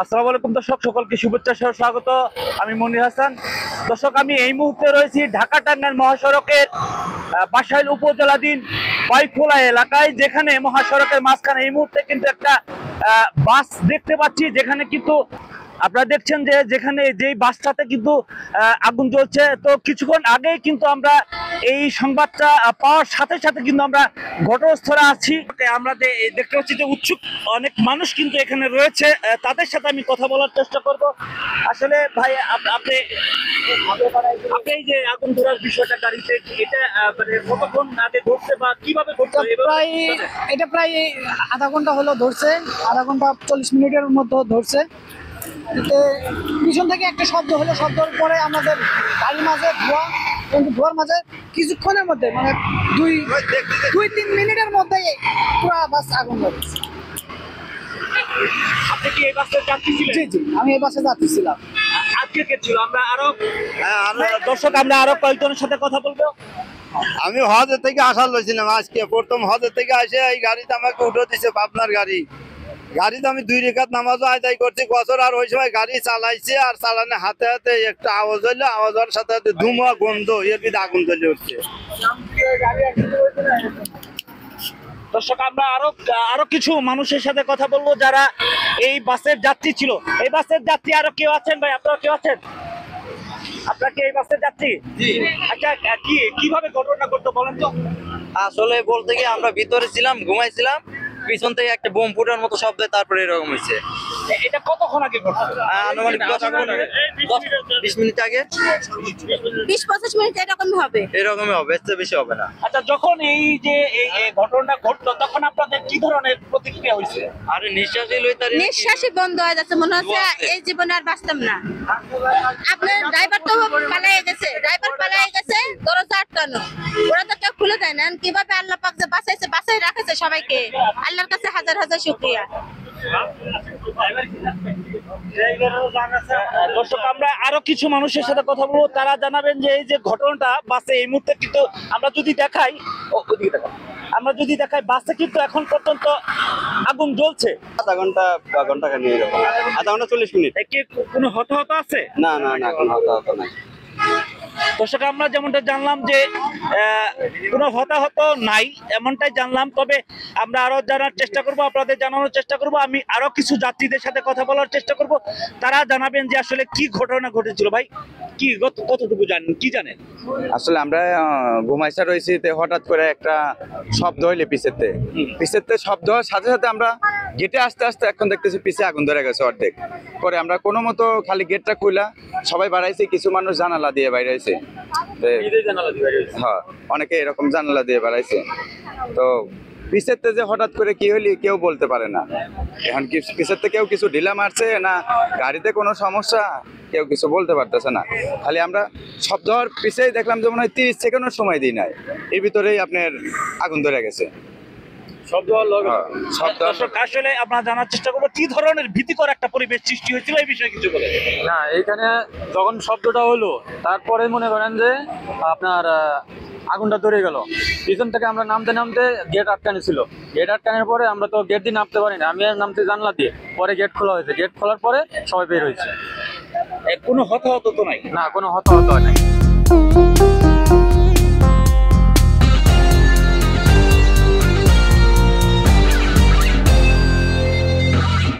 আসসালামু আলাইকুম দর্শক, সকলকে শুভেচ্ছা সহ স্বাগত। আমি মনির হাসান। দর্শক, আমি এই মুহূর্তে রয়েছি ঢাকা টাঙ্গাইল মহাসড়কের বাসাইল উপজেলাধীন পাইখোলা এলাকায়, যেখানে মহাসড়কের মাঝখানে এই মুহূর্তে কিন্তু একটা বাস দেখতে পাচ্ছি, যেখানে কিন্তু আপনারা দেখছেন যে যেখানে যেই বাসটাতে কিন্তু আগুন জ্বলছে। তো কিছুক্ষণ আগেই কিন্তু আমরা এই সংবাদটা পাওয়ার সাথে সাথে কিন্তু আমরা ঘটনাস্থলে আছি। আমরা দেখতে পাচ্ছি যে উৎসুক অনেক মানুষ কিন্তু এখানে রয়েছে, তাদের সাথে আমি কথা বলার চেষ্টা করব। আসলে ভাই, আপনি এই যে আগুন ধরার বিষয়টা গাড়িতে, এটা মানে কতক্ষণ আগে ঘটছে বা কিভাবে ঘটছে? এটা প্রায় আধা ঘন্টা হলো ধরছে, আধা ঘন্টা 40 মিনিটের মতো ধরছে। পিছন থেকে একটা শব্দ হলো, শব্দের পরে আমাদের গাড়ির মাঝে ধোঁয়া, কিন্তু ধোঁয়ার মাঝে কিছুক্ষণের মধ্যে মানে দুই তিন মিনিটের মধ্যে পুরো বাস আগুন ধরেছে। আপনি কি এই বাসে যাত্রী ছিলেন? জি, আমি এই বাসে যাত্রী ছিলাম। আজকে কে ছিল? আমরা আরো দর্শক, আমরা আরো কয়েকজনের সাথে কথা বলবো। আমি হজের থেকে আসার লইছিলাম, আজকে প্রথম হজের থেকে আসে এই গাড়িতে আমাকে উঠে দিছে পাবনার গাড়িতে আমি 2 রেখাত নামাজও আদায় করছি বছর। আর ওই সময় গাড়ি চালাইছে, আর চালানে হাতে হাতে একটা আওয়াজ হইলো, আওয়াজ হওয়ার সাথে সাথে ধুমা গন্ধ, এর ভিতরে আগুন জ্বলে উঠছে। দর্শক, আমরা আরো কিছু মানুষের সাথে কথা বলবো যারা এই বাসের যাত্রী ছিল। এই বাসের যাত্রী আরো কেউ আছেন? ভাই, আপনারা কেউ আছেন? আপনারা কি এই বাসের যাত্রী? আচ্ছা, কিভাবে ঘটনা ঘটতো বলেন তো? আসলে বলতে গিয়ে আমরা ভিতরে ছিলাম, ঘুমাইছিলাম, পিছন থেকে একটা বোম ফুটার মতো শব্দ, তারপরে এরকম হয়েছে। এটা কতক্ষণ আগে ঘটছে? আনুমানিক 20 মিনিট আগে, 20-25 মিনিট এরকমই হবে। এরকমই হবে, এর চেয়ে বেশি হবে না। আচ্ছা, যখন এই যে এই ঘটনাটা ঘটলো, তখন আপনাদের কি ধরনের প্রতিক্রিয়া হয়েছে? আরে নিঃশ্বাসই লইতারি, নিঃশ্বাসই বন্ধ হয়ে যাচ্ছে, মনে হচ্ছে এই জীবনে আর বাঁচতাম না। আপনার ড্রাইভার তো পালায়ে গেছে, দরজা আটকানো, ওরা তো কেউ খুলে দেয় না। কিভাবে আল্লাহ পাক যে বাঁচাই রাখেছে সবাইকে, আল্লাহর কাছে হাজার হাজার শুকরিয়া। দর্শক, আমরা আরো কিছু মানুষের সাথে কথা বলবো, তারা জানাবেন যে এই যে ঘটনাটা বাসে এই মুহূর্তে কিন্তু আমরা যদি দেখাই, বাসে কিন্তু এখন পর্যন্ত আগুন জ্বলছে। আধা ঘন্টা খানি এরকম, আধা ঘন্টা 40 মিনিট। কি কোনো হতাহত আছে? না, কোনো হতাহত নাই। দর্শক, আমরা যেমনটা জানলাম যে কোনো হতাহত নাই, এমনটাই জানলাম। তবে আমরা আরো জানার চেষ্টা করব, আপনাদের জানানোর চেষ্টা করব। আমি আরো কিছু যাত্রীদের সাথে কথা বলার চেষ্টা করব, তারা জানাবেন যে আসলে কি ঘটনা ঘটেছিল। ভাই, কি কতটুকু জানেন, কি জানেন? আসলে আমরা ঘুমাইসা রয়েছি, হঠাৎ করে একটা শব্দ হইলে পিছেতে শব্দ হওয়ার সাথে সাথে আমরা গেটে আস্তে আস্তে এখন দেখতেছি পিছে আগুন ধরে গেছে অর্ধেক। পরে আমরা কোনো মতো খালি গেটটা খুলা সবাই বাড়াইছি, কিছু মানুষ জানালা দিয়ে বাইরে হয়েছে। হ্যাঁ, অনেকে এরকম জানালা দিয়ে বাড়াইছে। তো পিছের যে হঠাৎ করে কি হইলি কেউ বলতে পারে না। এখন কি পিছের কেউ কিছু ঢিলা মারছে না গাড়িতে কোনো সমস্যা, কেউ কিছু বলতে পারতেছে না। খালি আমরা শব্দ হওয়ার পিছেই দেখলাম যে মনে হয় 30 সেকেন্ডের সময় দিই নাই, এর ভিতরেই আপনার আগুন ধরে গেছে। আসলে আমরা জানার চেষ্টা করবো কি ধরনের ভীতিকর একটা পরিবেশ সৃষ্টি হয়েছিল, এই বিষয়ে কিছু বলে। না, এইখানে যখন শব্দটা হলো তারপরে মনে করেন যে আপনার আগুনটা ধরে গেল। পিছন থেকে আমরা নামতে গেট আটকানো ছিল। গেট আটকানোর পরে আমরা তো গেট দিয়ে নামতে পারি না, আমি আর নামতে জানলা দিয়ে। পরে গেট খোলা হয়েছে, গেট খোলার পরে সবাই বের হয়েছে। কোনো হতাহত তো নাই? না, কোনো হতাহত হয় নাই।